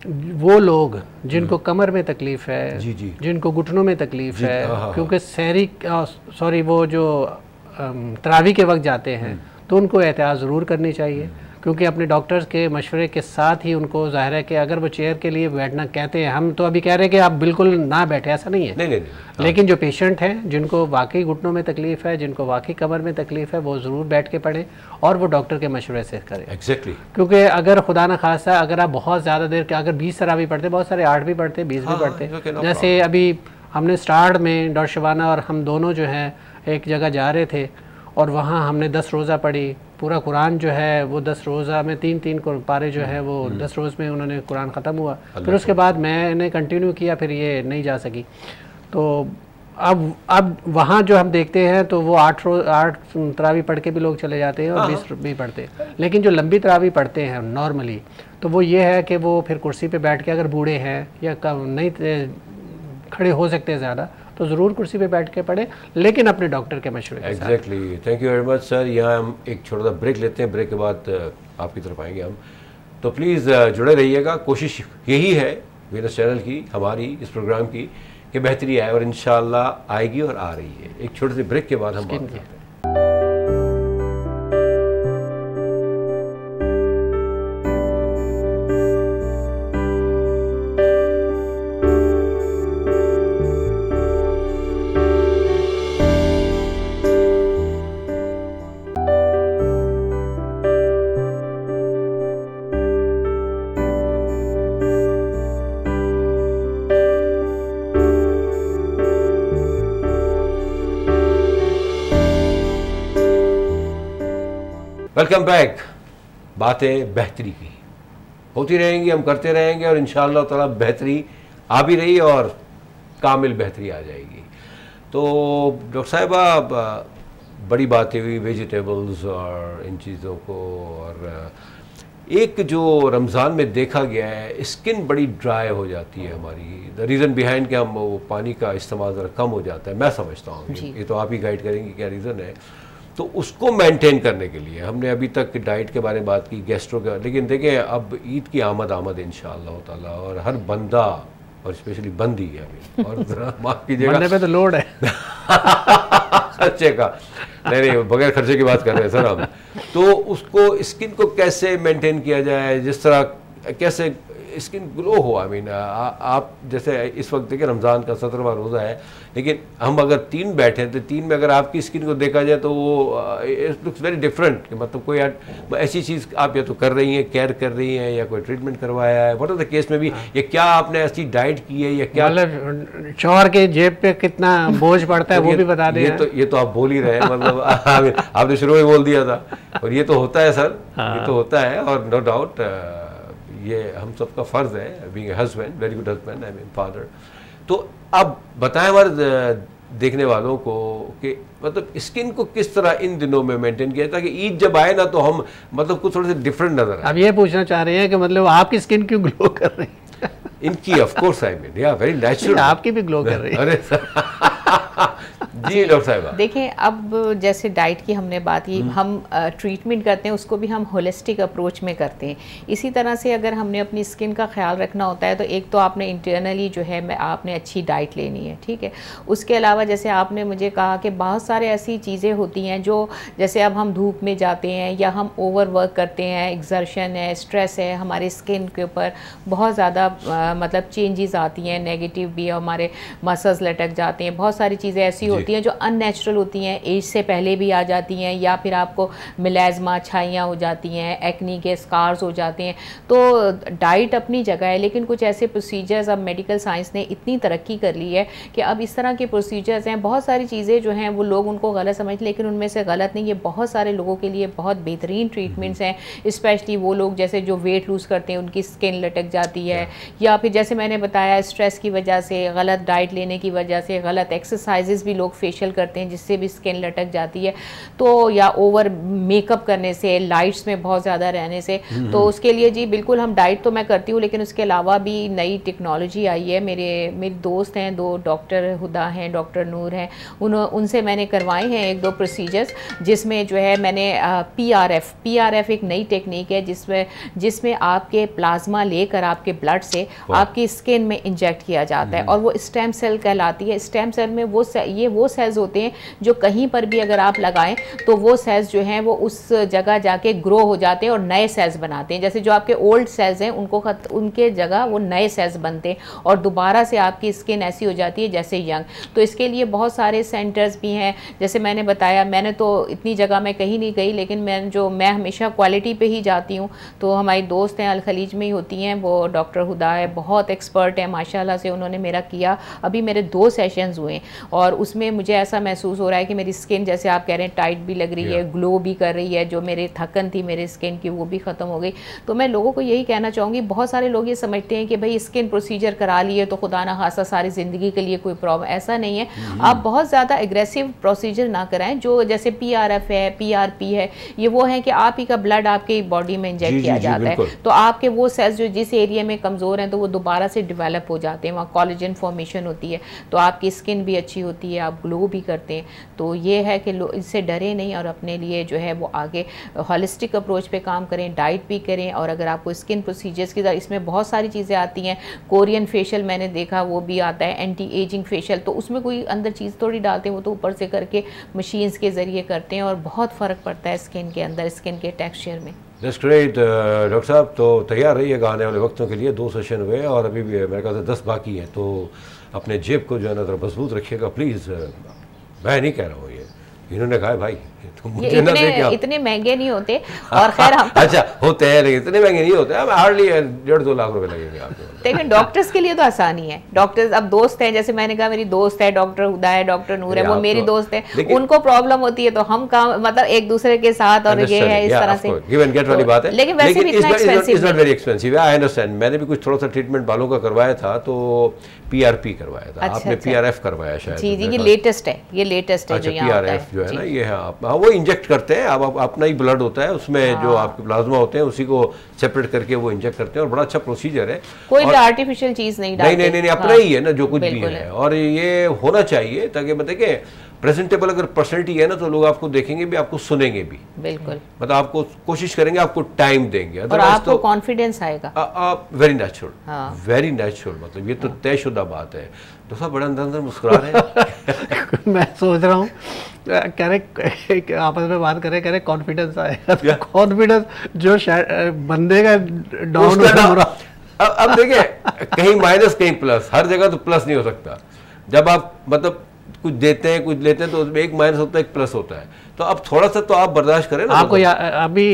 वो लोग जिनको कमर में तकलीफ़ है, जी जी, जिनको घुटनों में तकलीफ़ है, क्योंकि सॉरी वो जो तरावी के वक्त जाते हैं तो उनको एहतियात ज़रूर करनी चाहिए, क्योंकि अपने डॉक्टर्स के मशवरे के साथ ही उनको ज़ाहिर है कि अगर वो चेयर के लिए बैठना कहते हैं, हम तो अभी कह रहे हैं कि आप बिल्कुल ना बैठे, ऐसा नहीं है। नहीं। लेकिन जो पेशेंट हैं जिनको वाकई घुटनों में तकलीफ़ है, जिनको वाकई कमर में तकलीफ़ है, वो ज़रूर बैठ के पढ़ें और वो डॉक्टर के मशवरे से करें। एग्जैक्टली। क्योंकि अगर खुदा न खासा अगर आप बहुत ज़्यादा देर के अगर 20 तरावी पढ़ते, बहुत सारे 8 भी पढ़ते, 20 भी पढ़ते, जैसे अभी हमने स्टार्ट में डॉक्टर शबाना और हम दोनों जो हैं एक जगह जा रहे थे और वहाँ हमने 10 रोज़ा पढ़ी, पूरा कुरान जो है वो 10 रोज़ा में 3-3 पारे जो है वो 10 रोज़ में उन्होंने कुरान ख़त्म हुआ। फिर उसके बाद मैंने कंटिन्यू किया, फिर ये नहीं जा सकी। तो अब वहाँ जो हम देखते हैं तो वो 8 तरावी पढ़ के भी लोग चले जाते हैं और 20 भी पढ़ते हैं। लेकिन जो लंबी तरावी पढ़ते हैं नॉर्मली, तो वो ये है कि वो फिर कुर्सी पे बैठ के, अगर बूढ़े हैं या नहीं खड़े हो सकते हैं ज़्यादा, तो ज़रूर कुर्सी पे बैठ के पढ़े, लेकिन अपने डॉक्टर के मशवरे के साथ। Exactly, thank you very much sir. यहाँ हम एक छोटा सा ब्रेक लेते हैं, ब्रेक के बाद आपकी तरफ आएंगे हम, तो प्लीज़ जुड़े रहिएगा। कोशिश यही है वीनस चैनल की, हमारी इस प्रोग्राम की, कि बेहतरी आए और इंशाल्लाह आएगी और आ रही है। एक छोटे से ब्रेक के बाद हम बात करते हैं। Welcome back. बातें बेहतरी की होती रहेंगी, हम करते रहेंगे और इंशाअल्लाह ताला बेहतरी आ भी रही और कामिल बेहतरी आ जाएगी। तो डॉक्टर साहिबा, बड़ी बातें हुई वेजिटेबल्स और इन चीज़ों को, और एक जो रमज़ान में देखा गया है, स्किन बड़ी ड्राई हो जाती है हमारी। द रीज़न बिहाइंड कि हम वो पानी का इस्तेमाल ज़रा कम हो जाता है, मैं समझता हूँ। ये तो आप ही गाइड करेंगे क्या रीज़न है। तो उसको मेंटेन करने के लिए हमने अभी तक डाइट के बारे में बात की, गैस्ट्रो का, लेकिन देखें अब ईद की आमद इंशाअल्लाह ताला, और हर बंदा और स्पेशली बंदी है अभी, और ज़रा माफ़ कीजिएगा, बंदे पे तो लोड है खर्चे का, नहीं बगैर खर्चे की बात कर रहे हैं सर हम। तो उसको स्किन को कैसे मेंटेन किया जाए, जिस तरह कैसे स्किन ग्लो हो। आई मीन आप जैसे इस वक्त देखिए रमज़ान का 17वां रोज़ा है, लेकिन हम अगर 3 बैठे हैं तो 3 में अगर आपकी स्किन को देखा जाए तो वो इट लुक्स वेरी डिफरेंट, कि मतलब कोई ऐसी चीज़ आप या तो कर रही हैं, केयर कर रही हैं, या कोई ट्रीटमेंट करवाया है, व्हाट आर द केस में भी, या क्या आपने ऐसी डाइट की है, या क्या मतलब शौहर के जेब पे कितना बोझ पड़ता है वो भी बता दें। ये तो आप बोल ही रहे हैं, मतलब आपने शुरू में बोल दिया था, और ये तो होता है सर, ये तो होता है, और नो डाउट ये हम सबका फ़र्ज़ है, being a husband, very good husband, I mean father. तो अब बताएं हमारे देखने वालों को कि मतलब स्किन को किस तरह इन दिनों में मेंटेन किया, ताकि ईद जब आए ना तो हम मतलब कुछ थोड़े से डिफरेंट नजर आए। अब ये पूछना चाह रहे हैं कि मतलब आपकी स्किन क्यों ग्लो कर रही है? इनकी ऑफ कोर्स आई मीन या वेरी नेचुरल, आपकी भी ग्लो कर रही है। अरे जी डॉक्टर साहिबा, देखिए अब जैसे डाइट की हमने बात की, हम ट्रीटमेंट करते हैं उसको भी हम होलिस्टिक अप्रोच में करते हैं। इसी तरह से अगर हमने अपनी स्किन का ख्याल रखना होता है तो एक तो आपने इंटरनली जो है आपने अच्छी डाइट लेनी है, ठीक है। उसके अलावा जैसे आपने मुझे कहा कि बहुत सारे ऐसी चीज़ें होती हैं जो, जैसे अब हम धूप में जाते हैं या हम ओवर वर्क करते हैं, एग्जर्शन है, स्ट्रेस है, हमारी स्किन के ऊपर बहुत ज़्यादा मतलब चेंजेस आती हैं, नेगेटिव भी, हमारे मसल्स लटक जाते हैं, बहुत सारी चीज़ें ऐसी होती हैं जो अननेचुरल होती हैं, एज से पहले भी आ जाती हैं, या फिर आपको मिलेज़मा छाइयाँ हो जाती हैं, एक्नी के स्कार्स हो जाते हैं। तो डाइट अपनी जगह है, लेकिन कुछ ऐसे प्रोसीजर्स अब मेडिकल साइंस ने इतनी तरक्की कर ली है कि अब इस तरह के प्रोसीजर्स हैं, बहुत सारी चीज़ें जो हैं वो लोग उनको गलत समझते, लेकिन उनमें से गलत नहीं, ये बहुत सारे लोगों के लिए बहुत बेहतरीन ट्रीटमेंट्स हैं। स्पेशली वो लोग जैसे जो वेट लूज़ करते हैं, उनकी स्किन लटक जाती है, या फिर जैसे मैंने बताया स्ट्रेस की वजह से, गलत डाइट लेने की वजह से, गलत एक्सरसाइजेस भी लोग फेशियल करते हैं जिससे भी स्किन लटक जाती है, तो या ओवर मेकअप करने से, लाइट्स में बहुत ज़्यादा रहने से। तो उसके लिए जी बिल्कुल हम डाइट तो मैं करती हूँ, लेकिन उसके अलावा भी नई टेक्नोलॉजी आई है। मेरे दोस्त हैं 2 डॉक्टर हुदा हैं, डॉक्टर नूर हैं, उनसे मैंने करवाए हैं 1-2 प्रोसीजर्स, जिसमें जो है मैंने PRF एक नई टेक्निक है जिसमें आपके प्लाज्मा लेकर आपके ब्लड से आपकी स्किन में इंजेक्ट किया जाता है, और वो स्टेम सेल कहलाती है। स्टेम सेल में वो सेल्स होते हैं जो कहीं पर भी अगर आप लगाएं तो वो सेल्स जो हैं वो उस जगह जाके ग्रो हो जाते हैं और नए सेल्स बनाते हैं। जैसे जो आपके ओल्ड सेल्स हैं उनके जगह वो नए सेल्स बनते हैं, और दोबारा से आपकी स्किन ऐसी हो जाती है जैसे यंग। तो इसके लिए बहुत सारे सेंटर्स भी हैं, जैसे मैंने बताया, मैंने तो इतनी जगह मैं कहीं नहीं गई, लेकिन मैं हमेशा क्वालिटी पे ही जाती हूँ। तो हमारी दोस्त हैं अल खलीज में ही होती हैं, वो डॉक्टर हुदा है, बहुत एक्सपर्ट है माशाल्लाह से, उन्होंने मेरा किया। अभी मेरे 2 सेशंस हुए और उसमें मुझे ऐसा महसूस हो रहा है कि मेरी स्किन, जैसे आप कह रहे हैं, टाइट भी लग रही है, ग्लो भी कर रही है, जो मेरे थकन थी मेरे स्किन की वो भी ख़त्म हो गई। तो मैं लोगों को यही कहना चाहूँगी, बहुत सारे लोग ये समझते हैं कि भाई स्किन प्रोसीजर करा लिए तो खुदा ना खासा सारी ज़िंदगी के लिए कोई प्रॉब्लम, ऐसा नहीं है। आप बहुत ज़्यादा एग्रेसिव प्रोसीजर ना कराएं। जो जैसे PRF है, PRP है, ये वो है कि आप ही का ब्लड आपके बॉडी में इंजेक्ट किया जाता है, तो आपके वो सेल्स जो जिस एरिया में कमज़ोर हैं तो वो दोबारा से डेवलप हो जाते हैं, वहाँ कोलेजन फॉर्मेशन होती है, तो आपकी स्किन भी अच्छी होती है, आप ग्लो भी करते हैं। तो ये है कि इससे डरे नहीं और अपने लिए जो है वो आगे हॉलिस्टिक अप्रोच पे काम करें, डाइट भी करें। और अगर आपको स्किन प्रोसीजर्स की, इसमें बहुत सारी चीज़ें आती हैं, कोरियन फेशियल मैंने देखा वो भी आता है, एंटी एजिंग फेशियल, तो उसमें कोई अंदर चीज़ थोड़ी डालते हैं, वो तो ऊपर से करके मशीन्स के ज़रिए करते हैं, और बहुत फ़र्क पड़ता है स्किन के अंदर, स्किन के टेक्सचर में। दैट्स ग्रेट डॉक्टर साहब, तो तैयार रहिएगा आने वाले वक्तों के लिए। 2 सेशन हुए और अभी भी मेरे ख्याल से 10 बाकी हैं, तो अपने जेब को जो है ना ज़रा मजबूत रखिएगा प्लीज़। मैं नहीं कह रहा हूँ, ये इन्होंने कहा है भाई, तो मुझे इतने महंगे नहीं होते, और खैर हम अच्छा होते हैं, लेकिन इतने महंगे नहीं होते। अब हार्डली 1.5-2 लाख रुपए लगेंगे आपको। लेकिन डॉक्टर्स के लिए तो आसानी है। डॉक्टर्स अब दोस्त हैं, जैसे मैंने कहा मेरी दोस्त है डॉक्टर हुदा है, डॉक्टर नूर है, वो मेरी दोस्त है, उनको प्रॉब्लम होती है तो हम काम मतलब एक दूसरे के साथ, और ये है इस तरह से गिव एंड गेट वाली बात है। लेकिन वैसे भी इतना expensive is not very expensive, I understand. मैंने भी कुछ थोड़ा सा ट्रीटमेंट बालों का करवाया था, तो PRP करवाया था। आपने PRF करवाया शायद। जी जी, ये लेटेस्ट है, ये लेटेस्ट है जो यहाँ होता है। PRF जो है ना, ये है आप वो इंजेक्ट करते हैं, अब अपना ही ब्लड होता है उसमें, जो आपके प्लाज्मा होते हैं उसी को सेपरेट करके वो इंजेक्ट करते हैं, और बड़ा अच्छा प्रोसीजर है। कोई भी आर्टिफिशियल चीज नहीं डालते। नहीं, अपना ही है ना जो कुछ भी है, और ये होना चाहिए ताकि देखें प्रेजेंटेबल अगर पर्सनैलिटी है ना, तो लोग आपको देखेंगे भी, आपको सुनेंगे भी। बिल्कुल, मतलब आपको कोशिश करेंगे, आपको टाइम देंगे, और आपको कॉन्फिडेंस आएगा। Very natural, very natural. मतलब ये तो तयशुदा बात है। तो सब बड़ा अंदर मुस्कुरा रहे हैं। मैं सोच रहा हूँ, कह रहे आपस में बात करें, कह रहे कॉन्फिडेंस आएगा। कॉन्फिडेंस जो बंदे का डाउन हो रहा। अब देखिए, कहीं माइनस कहीं प्लस, हर जगह तो प्लस नहीं हो सकता। जब आप मतलब कुछ देते हैं कुछ लेते हैं, तो उसमें एक माइनस होता है एक प्लस होता है। तो अब थोड़ा सा तो आप बर्दाश्त करें ना। आपको अभी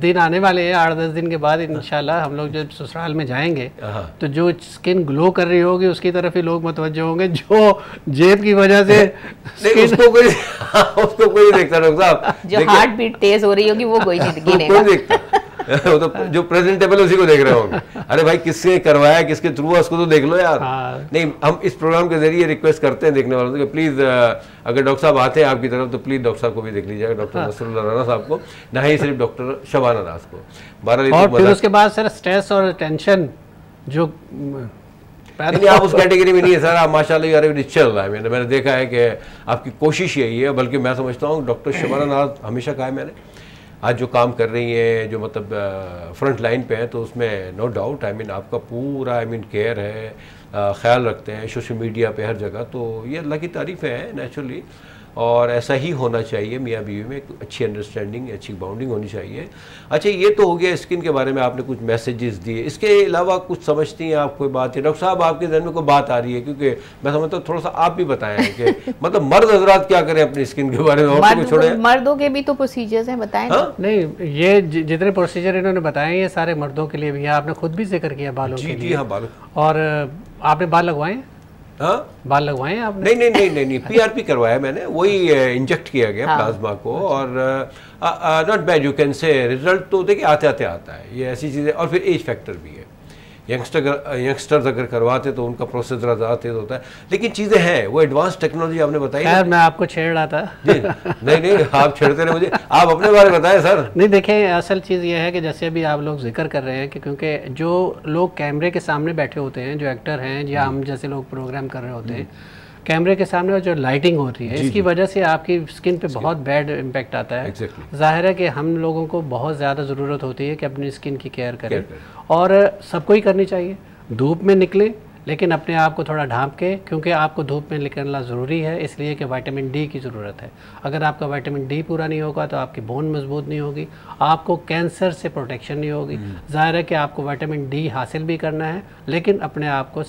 दिन आने वाले हैं, 8-10 दिन के बाद इंशाल्लाह हम लोग जब ससुराल में जाएंगे, तो जो स्किन ग्लो कर रही होगी उसकी तरफ ही लोग मुतवज्जो होंगे, जो जेब की वजह से उसको कोई देखता डॉक्टर साहब। जो हार्ट बीट तेज हो रही होगी वो कोई नहीं देखता। वो तो जो प्रेजेंटेबल उसी को देख रहे होंगे। अरे भाई किसने करवाया, किसके थ्रू है, उसको तो देख लो यार। नहीं, हम इस प्रोग्राम के जरिए रिक्वेस्ट करते हैं देखने वालों से कि प्लीज़ अगर डॉक्टर साहब आते हैं आपकी तरफ, तो प्लीज़ डॉक्टर साहब को भी देख लीजिएगा, डॉक्टर नसरुल्लाह राना साहब को, ना ही सिर्फ डॉक्टर शबाना नाज को। और फिर उसके बाद सर स्ट्रेस और टेंशन जो नहीं, आप उस कैटेगरी में नहीं है सर। आप माशाल्लाह यार चल रहा है। मैंने देखा है कि आपकी कोशिश यही है, बल्कि मैं समझता हूँ डॉक्टर शबाना नाज हमेशा कहा है मैंने, आज जो काम कर रही हैं, जो मतलब फ्रंट लाइन पे हैं, तो उसमें नो डाउट आपका पूरा केयर है, ख्याल रखते हैं सोशल मीडिया पे हर जगह। तो ये अल्लाह की तारीफ़ है नेचुरली, और ऐसा ही होना चाहिए। मियाँ बीवी में एक अच्छी अंडरस्टैंडिंग, अच्छी बाउंडिंग होनी चाहिए। अच्छा, ये तो हो गया स्किन के बारे में, आपने कुछ मैसेजेस दिए। इसके अलावा कुछ समझती हैं आप, कोई बात है डॉक्टर साहब आपके जहन में कोई बात आ रही है? क्योंकि मैं समझता हूँ थोड़ा सा आप भी बताएं कि मतलब मर्द हजरात क्या करें अपनी स्किन के बारे में, और छोड़े मर्दों के भी तो प्रोसीजर्स हैं, बताएं। नहीं, ये जितने प्रोसीजर इन्होंने बताए ये सारे मर्दों के लिए भी है। आपने खुद भी जिक्र किया बालों के लिए। हाँ, बालों। और आपने बाल लगवाए? हाँ, बाल लगवाए आपने? नहीं, PRP करवाया मैंने, वही इंजेक्ट किया गया प्लाज्मा को, और not bad, you can say. Result तो देखिए आते आता है, ये ऐसी चीज़ें। और फिर एज फैक्टर भी है। यंगस्टर्स अगर करवाते तो उनका प्रोसेस ज़रा ज़्यादा तेज होता है, लेकिन चीज़ें हैं, वो एडवांस टेक्नोलॉजी आपने बताई। खैर मैं आपको छेड़ रहा था। नहीं, आप छेड़ते रहे मुझे, आप अपने बारे में बताएं सर। नहीं, देखें असल चीज़ ये है कि जैसे अभी आप लोग जिक्र कर रहे हैं कि क्योंकि जो लोग कैमरे के सामने बैठे होते हैं, जो एक्टर हैं या हम जैसे लोग प्रोग्राम कर रहे होते हैं कैमरे के सामने, और जो लाइटिंग होती है इसकी वजह से आपकी स्किन पे बहुत बैड इम्पैक्ट आता है। जाहिर है कि हम लोगों को बहुत ज़्यादा ज़रूरत होती है कि अपनी स्किन की केयर करें, और सबको ही करनी चाहिए। धूप में निकले, लेकिन अपने आप को थोड़ा ढांप के, क्योंकि आपको धूप में निकलना ज़रूरी है, इसलिए कि विटामिन डी की ज़रूरत है। अगर आपका विटामिन डी पूरा नहीं होगा तो आपकी बोन मजबूत नहीं होगी, आपको कैंसर से प्रोटेक्शन नहीं होगी। ज़ाहिर है कि आपको विटामिन डी हासिल भी करना है, लेकिन अपने आप को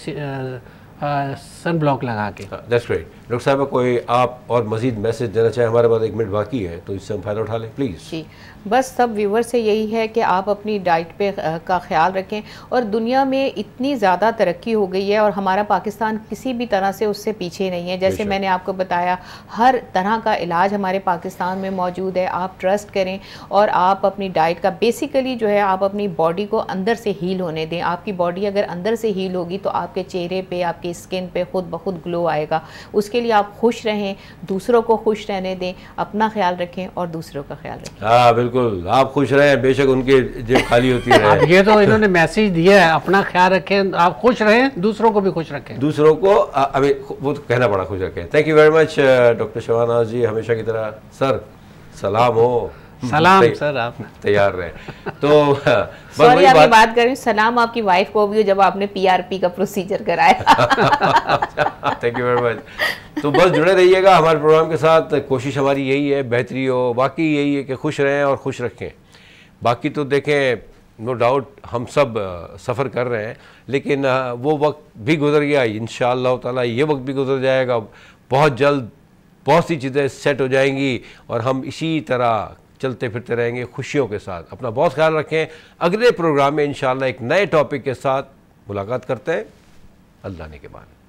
सन ब्लॉक लगा के। That's great. डॉक्टर साहब, कोई आप और मज़ीद मैसेज देना चाहें? हमारे पास 1 मिनट बाकी है, तो इससे हम फ़ायदा उठा लें प्लीज़। जी, बस सब व्यूवर से यही है कि आप अपनी डाइट पे का ख्याल रखें। और दुनिया में इतनी ज़्यादा तरक्की हो गई है, और हमारा पाकिस्तान किसी भी तरह से उससे पीछे नहीं है। जैसे मैंने आपको बताया, हर तरह का इलाज हमारे पाकिस्तान में मौजूद है। आप ट्रस्ट करें, और आप अपनी डाइट का बेसिकली जो है, आप अपनी बॉडी को अंदर से हील होने दें। आपकी बॉडी अगर अंदर से हील होगी तो आपके चेहरे पे, आपकी स्किन पे खुद ब खुद ग्लो आएगा। उसके लिए आप खुश रहें, दूसरों को खुश रहने दें, अपना ख्याल रखें और दूसरों का ख्याल रखें। हाँ बिल्कुल, आप खुश रहें, बेशक उनकी जेब खाली होती है। ये तो इन्होंने मैसेज दिया है, अपना ख्याल रखें, आप खुश रहें, दूसरों को भी खुश रखें। दूसरों को अभी वो तो कहना पड़ा, खुश रखें। Thank you very much doctor Shabana ji, हमेशा की तरह। सर सलाम हो। सलाम सर, आप तैयार रहे। तो सॉरी आपकी बात करें, सलाम आपकी वाइफ को भी जब आपने PRP का प्रोसीजर कराया। Thank you very much. तो बस जुड़े रहिएगा हमारे प्रोग्राम के साथ। कोशिश हमारी यही है, बेहतरी हो, बाकी यही है कि खुश रहें और खुश रखें। बाकी तो देखें, नो डाउट हम सब सफ़र कर रहे हैं, लेकिन वो वक्त भी गुजर गया, इंशाअल्लाह ताला ये वक्त भी गुजर जाएगा। बहुत जल्द बहुत सी चीज़ें सेट हो जाएंगी, और हम इसी तरह चलते फिरते रहेंगे खुशियों के साथ। अपना बहुत ख्याल रखें। अगले प्रोग्राम में इंशाअल्लाह एक नए टॉपिक के साथ मुलाकात करते हैं अल्लाह ने के बाद।